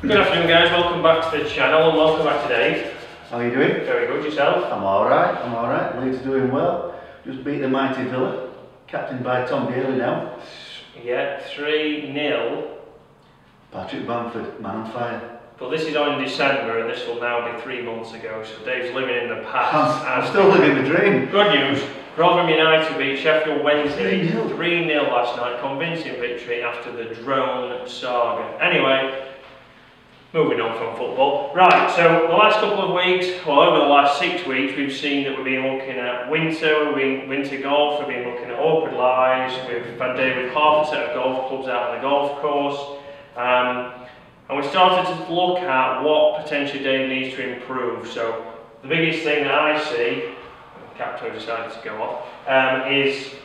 Good afternoon guys, welcome back to the channel and welcome back to Dave. How are you doing? Very good, yourself? I'm alright, Leeds doing well. Just beat the mighty Villa, captained by Tom Daly now. Yeah, 3-0. Patrick Bamford, man on fire. But this is on in December and this will now be 3 months ago, so Dave's living in the past. I'm still living the dream. Good news, Rotherham United beat Sheffield Wednesday 3-0 last night, convincing victory after the drone saga. Anyway, moving on from football. Right, so the last couple of weeks, well over the last 6 weeks, we've seen that we've been looking at winter golf, we've been looking at awkward lies, we've had Dave with half a set of golf clubs out on the golf course, and we started to look at what potentially Dave needs to improve. So the biggest thing that I see, Capto decided to go off, is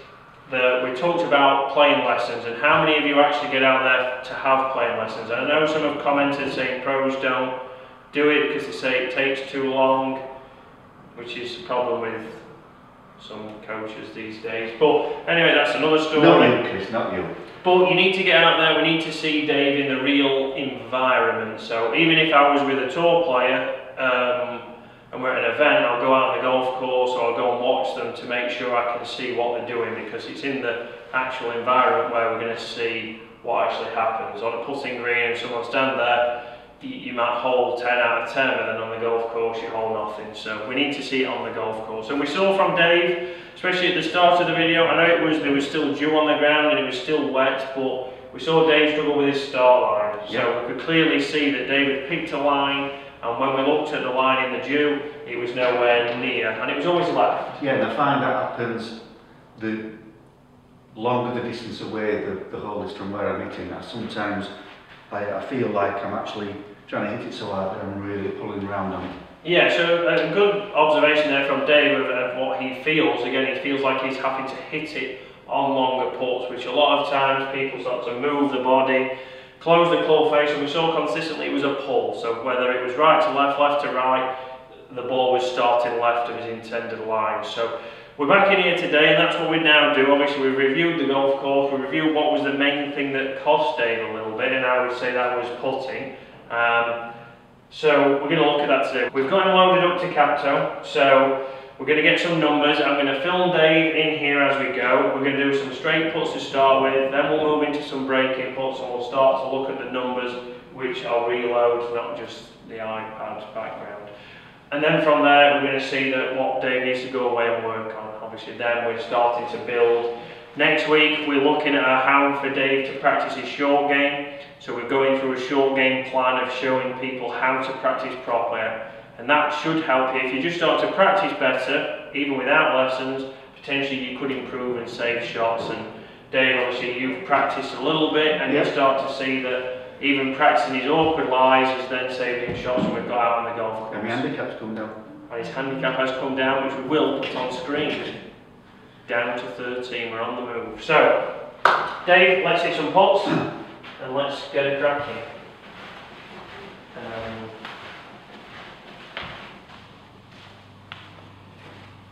that we talked about playing lessons and how many of you actually get out there to have playing lessons. And I know some have commented saying pros don't do it because they say it takes too long, which is a problem with some coaches these days. But anyway, that's another story. Not you, Chris, not you. But you need to get out there, we need to see Dave in the real environment. So even if I was with a tour player, and we're at an event, I'll go out on the golf course or I'll go and watch them to make sure I can see what they're doing, because it's in the actual environment where we're going to see what actually happens. On a putting green, if someone stands there, you might hold 10 out of 10, but then on the golf course you hold nothing. So we need to see it on the golf course. And we saw from Dave, especially at the start of the video, I know there was still dew on the ground and it was still wet, but we saw Dave struggle with his start line. So we could clearly see that David picked a line, and when we looked at the line in the dew, it was nowhere near, and it was always left. Yeah, and I find that happens the longer the distance away the hole is from where I'm hitting. Sometimes I feel like I'm actually trying to hit it so hard that I'm really pulling around on it. Yeah, so a good observation there from Dave of what he feels. Again, he feels like he's having to hit it on longer putts, which a lot of times people start to move the body, close the club face, and we saw consistently it was a pull. So whether it was right to left, left to right, the ball was starting left of his intended line. So we're back in here today, and that's what we now do. Obviously we've reviewed the golf course, we reviewed what was the main thing that cost Dave a little bit, and I would say that was putting. So we're going to look at that today. We've got him loaded up to Capto, so we're going to get some numbers. I'm going to film Dave in here as we go. We're going to do some straight putts to start with, then we'll move into some breaking putts and we'll start to look at the numbers, which I'll reload, not just the iPad's background. And then from there we're going to see that what Dave needs to go away and work on. Obviously then we're starting to build. Next week we're looking at how for Dave to practice his short game. So we're going through a short game plan of showing people how to practice properly. And that should help you. If you just start to practice better, even without lessons, potentially you could improve and save shots. And Dave, obviously you've practiced a little bit and you start to see that even practicing his awkward lies has then saved him shots when we've got out on the golf course. And my handicap's come down. And his handicap has come down, which we will put on screen. Down to 13, we're on the move. So, Dave, let's hit some putts and let's get it cracking.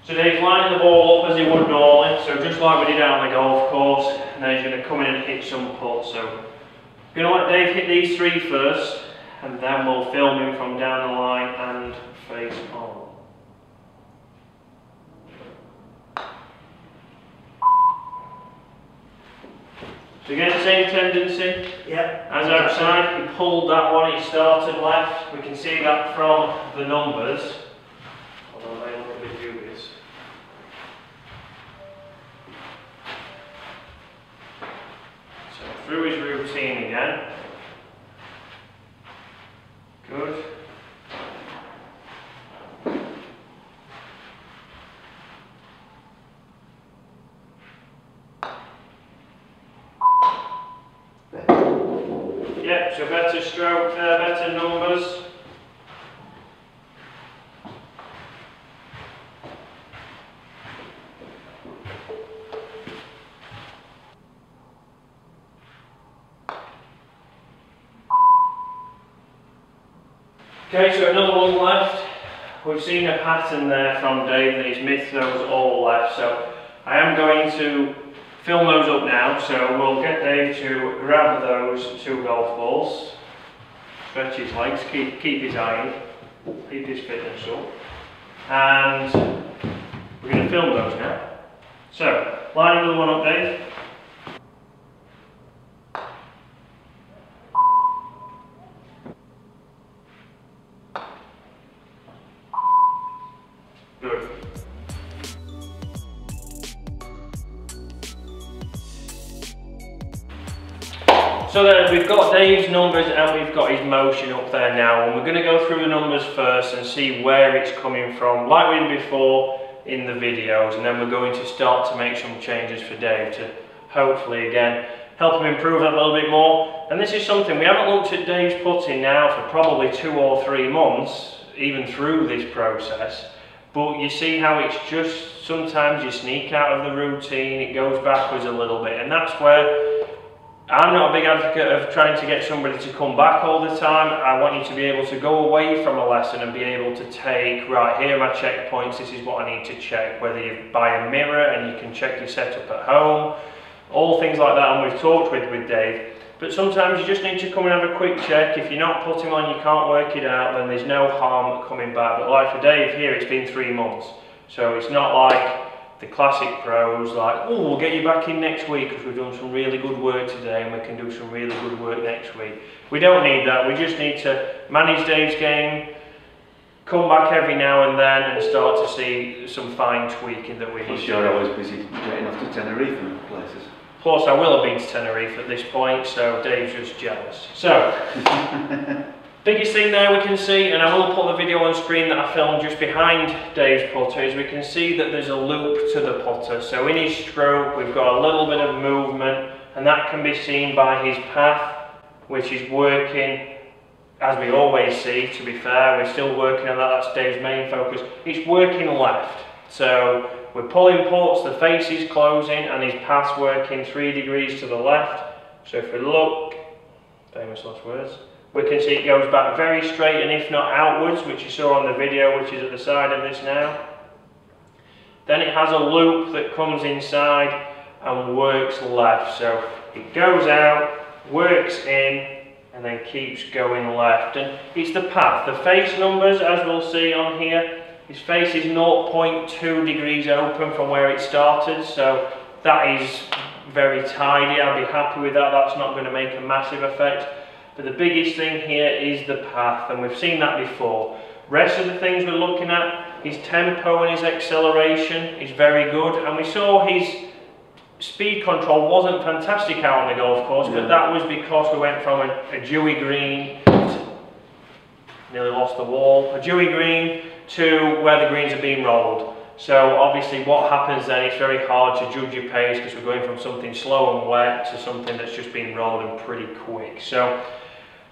So Dave's lining the ball up as he would normally, so just like we did out on the golf course, and then he's going to come in and hit some putts. So I'm going to let Dave hit these 3 first, and then we'll film him from down the line and face on. So again, same tendency. Yeah. As outside, he pulled that one, he started left. We can see that from the numbers, although they look a bit dubious. So through his routine again. Good. Yep, so better stroke there, better numbers. Okay, so another one left. We've seen a pattern there from Dave that he's missed those all left, so I am going to film those up now, so we'll get Dave to grab those 2 golf balls. stretch his legs, keep his iron, keep his fitness up. And we're going to film those now. So, line another one up, Dave. Good. So then we've got Dave's numbers and we've got his motion up there now, and we're going to go through the numbers first and see where it's coming from, like we did before in the videos, and then we're going to start to make some changes for Dave to hopefully again help him improve that a little bit more. And this is something we haven't looked at Dave's putting now for probably 2 or 3 months, even through this process. But you see how it's just sometimes you sneak out of the routine, it goes backwards a little bit, and that's where I'm not a big advocate of trying to get somebody to come back all the time. I want you to be able to go away from a lesson and be able to take, right, here are my checkpoints, this is what I need to check. Whether you buy a mirror and you can check your setup at home, all things like that, and we've talked with Dave. But sometimes you just need to come and have a quick check. If you're not putting on, you can't work it out, then there's no harm coming back. But like for Dave here, it's been 3 months. So it's not like the classic pros, like, oh, we'll get you back in next week because we've done some really good work today and we can do some really good work next week. We don't need that. We just need to manage Dave's game, come back every now and then and start to see some fine tweaking that we need. You're always busy getting off to Tenerife and places. Plus, I will have been to Tenerife at this point, so Dave's just jealous. So, biggest thing there we can see, and I will put the video on screen that I filmed just behind Dave's putter, is we can see that there's a loop to the putter. So in his stroke, we've got a little bit of movement, and that can be seen by his path, which is working, as we always see, to be fair. We're still working on that, that's Dave's main focus. It's working left. So we're pulling putts, the face is closing, and his path's working 3 degrees to the left. So if we look, famous last words, we can see it goes back very straight and if not outwards, which you saw on the video, which is at the side of this now. Then it has a loop that comes inside and works left. So it goes out, works in, and then keeps going left. And it's the path. The face numbers, as we'll see on here, his face is 0.2 degrees open from where it started. So that is very tidy. I'll be happy with that. That's not going to make a massive effect. But the biggest thing here is the path, and we've seen that before. Rest of the things we're looking at, his tempo and his acceleration is very good, and we saw his speed control wasn't fantastic out on the golf course, but that was because we went from a dewy green, nearly lost the wall, a dewy green to where the greens are being rolled. So obviously what happens then, it's very hard to judge your pace because we're going from something slow and wet to something that's just been rolled and pretty quick. So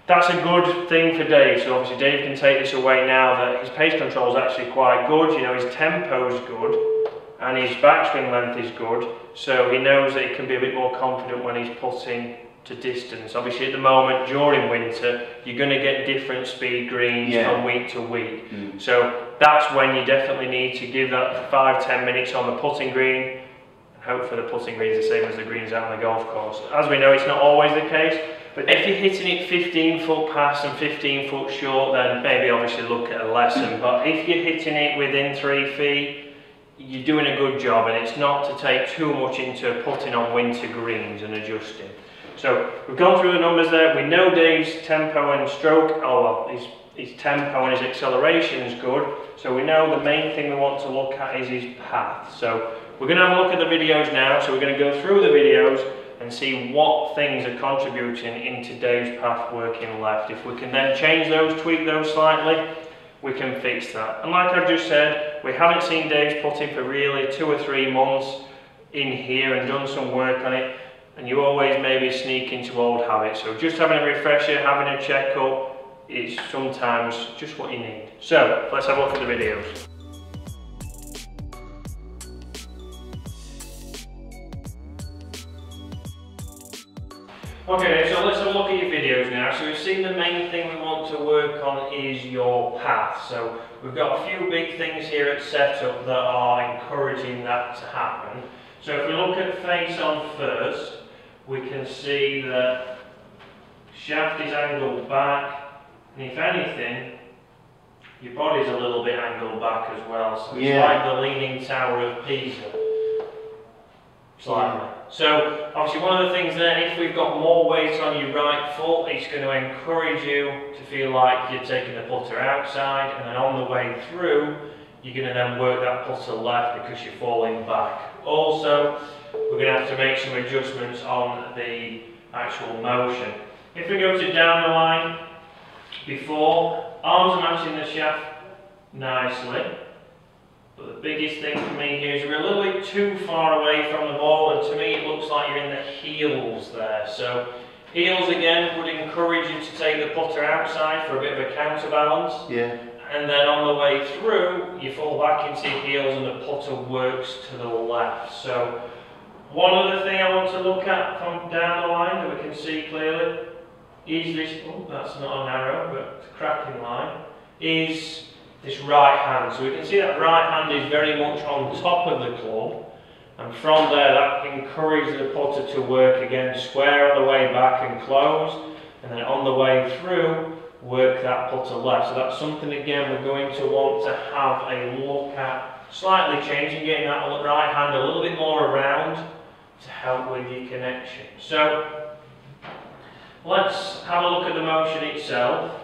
that's a good thing for Dave. So obviously Dave can take this away now that his pace control is actually quite good. You know, his tempo is good and his backswing length is good. So he knows that he can be a bit more confident when he's putting to distance. Obviously at the moment during winter you're going to get different speed greens from week to week. So that's when you definitely need to give that 5-10 minutes on the putting green. Hopefully the putting green is the same as the greens out on the golf course. As we know, it's not always the case, but if you're hitting it 15 foot past and 15 foot short, then maybe obviously look at a lesson. But if you're hitting it within 3 feet, you're doing a good job, and it's not to take too much into putting on winter greens and adjusting. So we've gone through the numbers there. We know Dave's tempo and stroke, his tempo and his acceleration is good. So we know the main thing we want to look at is his path. So we're going to have a look at the videos now. So we're going to go through the videos and see what things are contributing into Dave's path working left. If we can then change those, tweak those slightly, we can fix that. And like I've just said, we haven't seen Dave's putting for really 2 or 3 months in here and done some work on it. And you always maybe sneak into old habits. So just having a refresher, having a check-up, is sometimes just what you need. So let's have a look at the videos. Okay, so let's have a look at your videos now. So we've seen the main thing we want to work on is your path. So we've got a few big things here at setup that are encouraging that to happen. So if we look at face on first, we can see that shaft is angled back, And if anything, your body's a little bit angled back as well, so it's yeah. like the Leaning Tower of Pisa. Slightly. Yeah. So obviously one of the things there, if we've got more weight on your right foot, it's going to encourage you to feel like you're taking the putter outside, and then on the way through you're going to then work that putter left because you're falling back. Also, we're going to have to make some adjustments on the actual motion. If we go to down the line, before, arms are matching the shaft nicely. But the biggest thing for me here is we're a little bit too far away from the ball, and to me it looks like you're in the heels there. So heels again would encourage you to take the putter outside for a bit of a counterbalance. Yeah. And then on the way through, you fall back into your heels and the putter works to the left. So one other thing I want to look at from down the line that we can see clearly is this, oh, that's not a narrow, but it's a cracking line, is this right hand. So we can see that right hand is very much on top of the club, and from there that encourages the putter to work again square on the way back and close, and then on the way through work that putter left. So that's something again we're going to want to have a look at, slightly changing, getting that right hand a little bit more around to help with your connection. So let's have a look at the motion itself.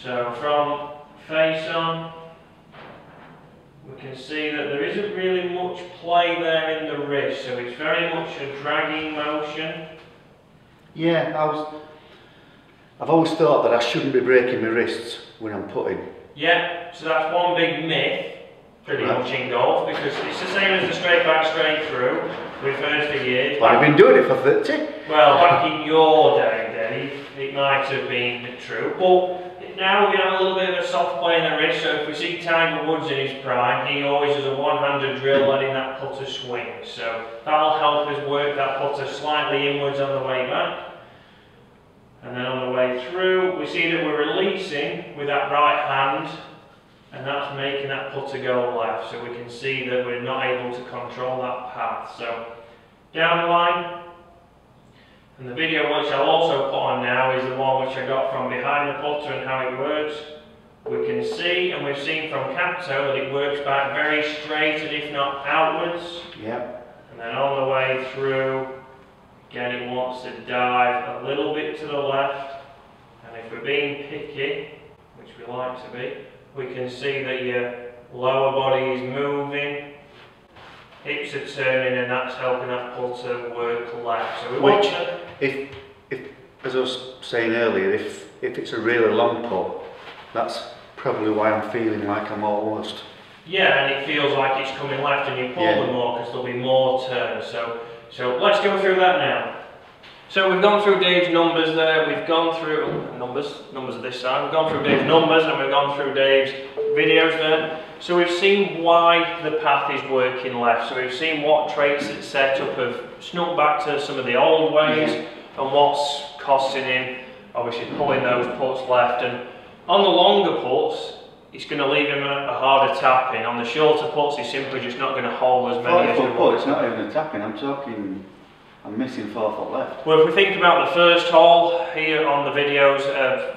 So from face on, we can see that there isn't really much play there in the wrist, so it's very much a dragging motion. Yeah, I've always thought that I shouldn't be breaking my wrists when I'm putting. Yeah, so that's one big myth, pretty much in golf, because it's the same as the straight back, straight through. We've heard for years. I've been doing it for 30. Well, back in your day, Dave, it might have been true, but now we're going to have a little bit of a soft play in the wrist. So if we see Tiger Woods in his prime, he always does a one-handed drill letting that putter swing. So that'll help us work that putter slightly inwards on the way back. And then on the way through, we see that we're releasing with that right hand, and that's making that putter go left. So we can see that we're not able to control that path. So down the line, and the video which I'll also put on now is the one which I got from behind the putter and how it works. We can see, and we've seen from Capto, that it works back very straight and if not outwards. Yep. And then on the way through, again it wants to dive a little bit to the left. And if we're being picky, which we like to be, we can see that your lower body is moving, hips are turning, and that's helping that putter work left. So we want to, if as I was saying earlier, if it's a really long putt, that's probably why I'm feeling like I'm almost. Yeah, and it feels like it's coming left, and you pull them more because there'll be more turns. So let's go through that now. So we've gone through Dave's numbers there, we've gone through numbers of this side, we've gone through Dave's numbers and we've gone through Dave's videos there. So we've seen why the path is working left, so we've seen what traits that set up have snuck back to some of the old ways and what's costing him, obviously pulling those putts left. And on the longer putts, it's going to leave him a harder tap in. On the shorter putts, he's simply just not going to hold as many as he wants. It's not even a tap in, I'm missing 4 foot left. Well, if we think about the first hole here on the videos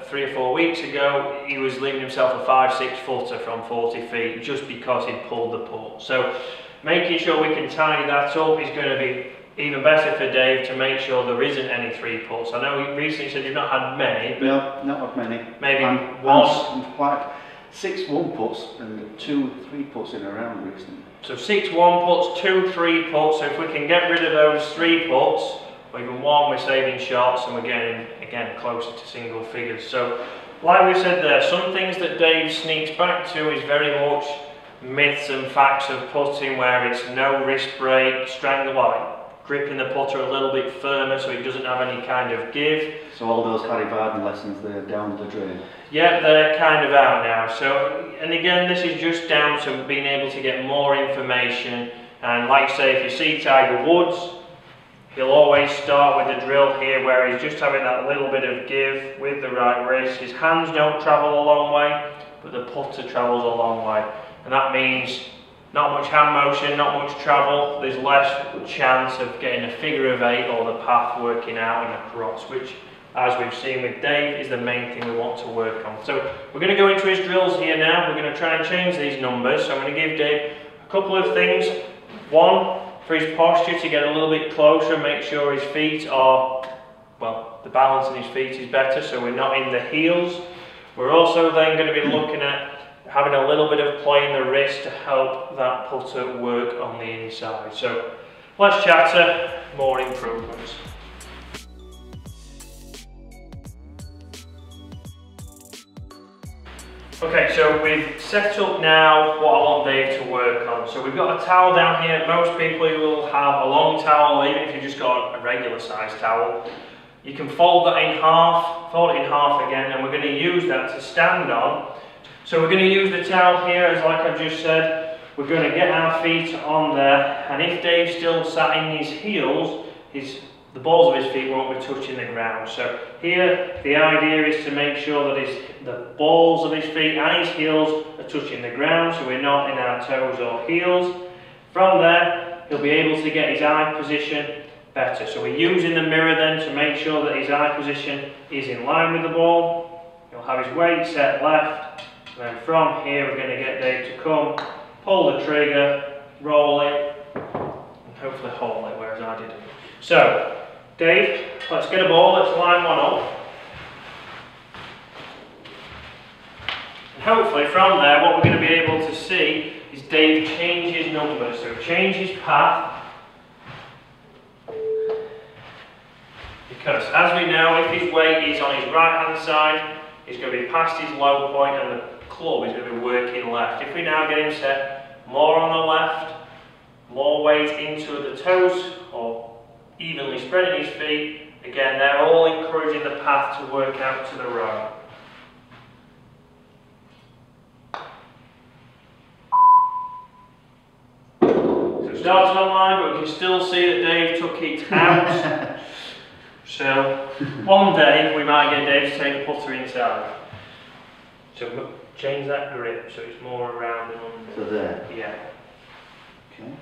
3 or 4 weeks ago, he was leaving himself a 5-6 footer from 40 feet just because he'd pulled the putt. So making sure we can tidy that up is going to be even better for Dave to make sure there isn't any 3 putts. I know he recently said you've not had many. But no, not had many. Maybe I'm quite 6 1-putts and 2 3-putts in a round recently. So 6 1-putts, 2 3-putts. So if we can get rid of those 3 putts, or even one, we're saving shots and we're getting again closer to single figures. So like we said there, some things that Dave sneaks back to is very much myths and facts of putting, where it's no wrist break, strangle, like gripping the putter a little bit firmer so it doesn't have any kind of give. So all those Harry Varden lessons, they're down the drain. Yeah, they're kind of out now. So, and again, this is just down to being able to get more information. And like I say, if you see Tiger Woods, he'll always start with the drill here where he's just having that little bit of give with the right wrist. His hands don't travel a long way, but the putter travels a long way. And that means not much hand motion, not much travel. There's less chance of getting a figure of 8 or the path working out in a cross, which as we've seen with Dave, is the main thing we want to work on. So we're going to go into his drills here now. We're going to try and change these numbers. So I'm going to give Dave a couple of things. One, for his posture, to get a little bit closer and make sure his feet are, well, the balance in his feet is better, so we're not in the heels. We're also then going to be looking at having a little bit of play in the wrist to help that putter work on the inside. So less chatter, more improvements. Okay, so we've set up now what I want Dave to work on. So we've got a towel down here. Most people will have a long towel, even if you've just got a regular size towel. You can fold that in half, fold it in half again, and we're going to use that to stand on. So we're going to use the towel here, as like I've just said, we're going to get our feet on there, and if Dave's still sat in his heels, the balls of his feet won't be touching the ground. So here, the idea is to make sure that the balls of his feet and his heels are touching the ground, so we're not in our toes or heels. From there, he'll be able to get his eye position better. So we're using the mirror then to make sure that his eye position is in line with the ball. He'll have his weight set left, and then from here we're going to get Dave to come, pull the trigger, roll it, and hopefully hold it, whereas I didn't. So, Dave, let's get a ball, let's line one up. And hopefully from there what we're going to be able to see is Dave change his numbers, so change his path. Because as we know, if his weight is on his right hand side, he's going to be past his low point and the club is going to be working left. If we now get him set more on the left, more weight into the toes, or evenly spreading his feet, again they're all encouraging the path to work out to the right. So starting on line, but we can still see that Dave took it out. So one day we might get Dave to take the putter inside. So change that grip so it's more around and under. So there? Yeah. Okay.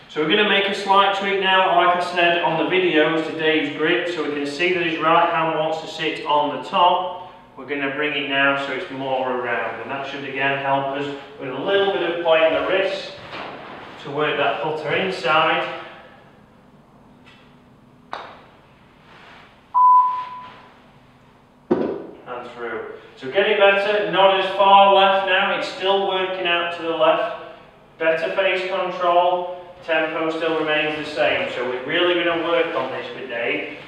So we're going to make a slight tweak now, like I said on the videos, to Dave's grip, so we can see that his right hand wants to sit on the top. We're going to bring it now so it's more around, and that should again help us with a little bit of play in the wrist to work that putter inside. And through. So getting better, not as far left now, it's still working out to the left. Better face control. Tempo still remains the same, so we're really going to work on this with Dave.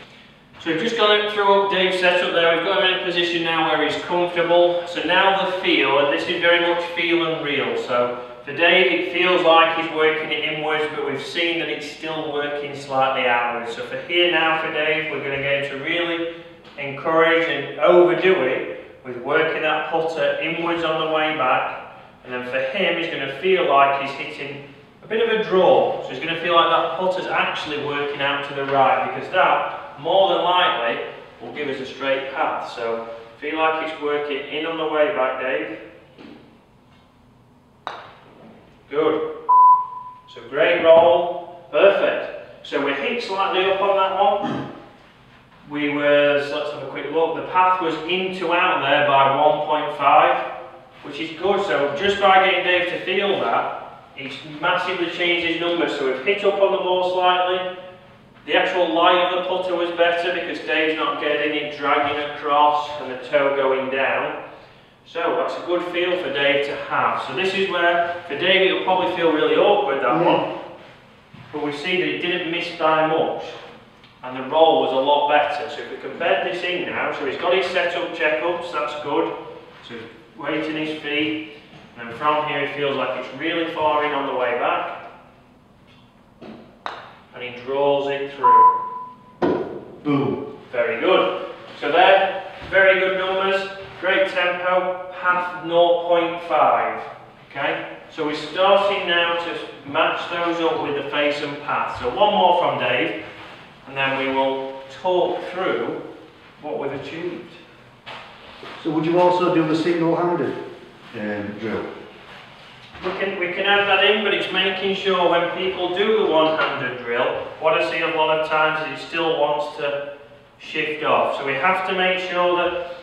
So we've just gone through Dave's setup there. We've got him in a position now where he's comfortable. So now the feel, and this is very much feel and real. So for Dave it feels like he's working it inwards, but we've seen that it's still working slightly outwards. So for here now for Dave, we're going to get him to really encourage and overdo it with working that putter inwards on the way back. And then for him, he's going to feel like he's hitting a bit of a draw, so he's going to feel like that putter's actually working out to the right, because that, more than likely, will give us a straight path. So feel like it's working in on the way back, Dave. Good. So great roll, perfect. So we hit slightly up on that one. We were, so let's have a quick look, the path was in to out there by 1.5, which is good. So just by getting Dave to feel that, it's massively changed his numbers. So we've hit up on the ball slightly. The actual lie of the putter was better because Dave's not getting it dragging across and the toe going down. So that's a good feel for Dave to have. So this is where, for Dave, it'll probably feel really awkward, that one. But we see that it didn't miss by much. And the roll was a lot better. So if we can bed this in now, so he's got his setup checkups, that's good. So he's weighting his feet. And then from here he feels like it's really far in on the way back. And he draws it through. Boom. Very good. So there, very good numbers, great tempo, path 0.5. Okay? So we're starting now to match those up with the face and path. So one more from Dave, and then we will talk through what we've achieved. So would you also do the single-handed drill? We can add that in, but it's making sure when people do the one-handed drill, what I see a lot of times is it still wants to shift off. So we have to make sure that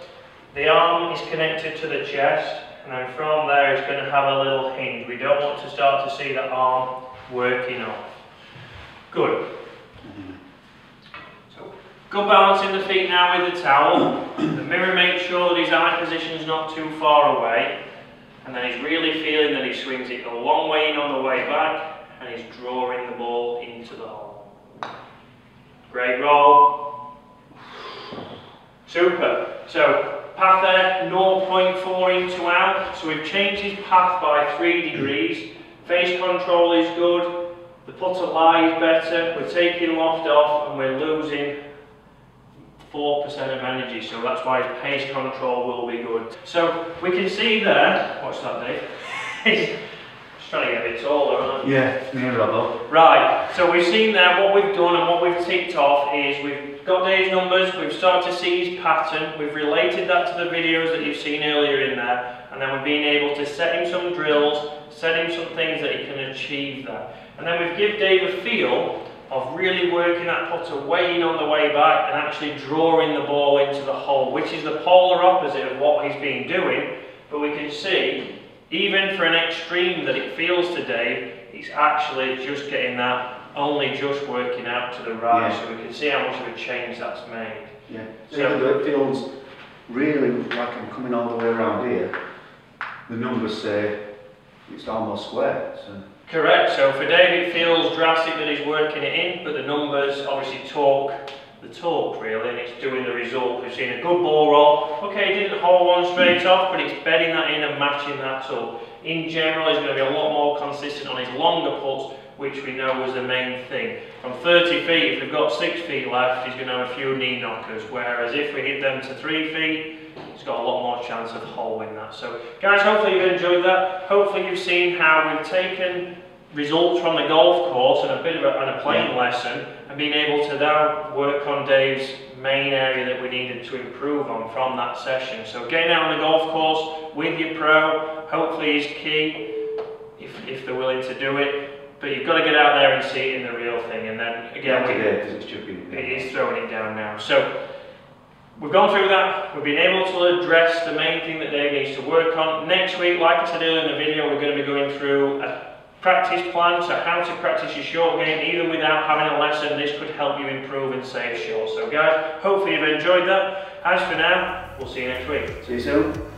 the arm is connected to the chest, and then from there it's going to have a little hinge. We don't want to start to see the arm working off. Good. So good balance in the feet now with the towel. The mirror makes sure that his eye position is not too far away, and then he's really feeling that he swings it a long way in on the way back, and he's drawing the ball into the hole. Great roll. Super. So path there, 0.4 into out. So we've changed his path by 3 degrees. Face control is good. The putter lie is better. We're taking loft off and we're losing 4% of energy. So that's why his pace control will be good. So we can see there, watch that Dave. He's just trying to get a bit taller, aren't you? Yeah, near Robbo. Right, so we've seen there what we've done and what we've ticked off is we've got Dave's numbers, we've started to see his pattern, we've related that to the videos that you've seen earlier in there, and then we've been able to set him some drills, set him some things that he can achieve that. And then we've given Dave a feel of really working that putter way in on the way back and actually drawing the ball into the hole, which is the polar opposite of what he's been doing, but we can see even for an extreme that it feels to Dave, it's actually just getting that only just working out to the right, so we can see how much of a change that's made. Yeah, so even though it feels really like I'm coming all the way around here, the numbers say it's almost square. So. Correct, so for Dave it feels drastic that he's working it in, but the numbers obviously talk the talk really, and it's doing the result. We've seen a good ball roll. Okay, he didn't hold one straight off, but it's bedding that in and matching that up. In general, he's going to be a lot more consistent on his longer putts, which we know was the main thing. From 30 feet, if we've got 6 feet left, he's going to have a few knee knockers, whereas if we hit them to 3 feet, he's got a lot more chance of holding that. So guys, hopefully you've enjoyed that. Hopefully you've seen how we've taken results from the golf course and a bit of a playing lesson, and being able to now work on Dave's main area that we needed to improve on from that session. So getting out on the golf course with your pro, hopefully is key, if they're willing to do it. But you've got to get out there and see it in the real thing, and then again, it is throwing it down now. So we've gone through that, we've been able to address the main thing that Dave needs to work on. Next week, like I said earlier in the video, we're going to be going through a practice plan, so how to practice your short game even without having a lesson. This could help you improve and save short. So guys, hopefully you've enjoyed that. As for now, we'll see you next week. See you soon.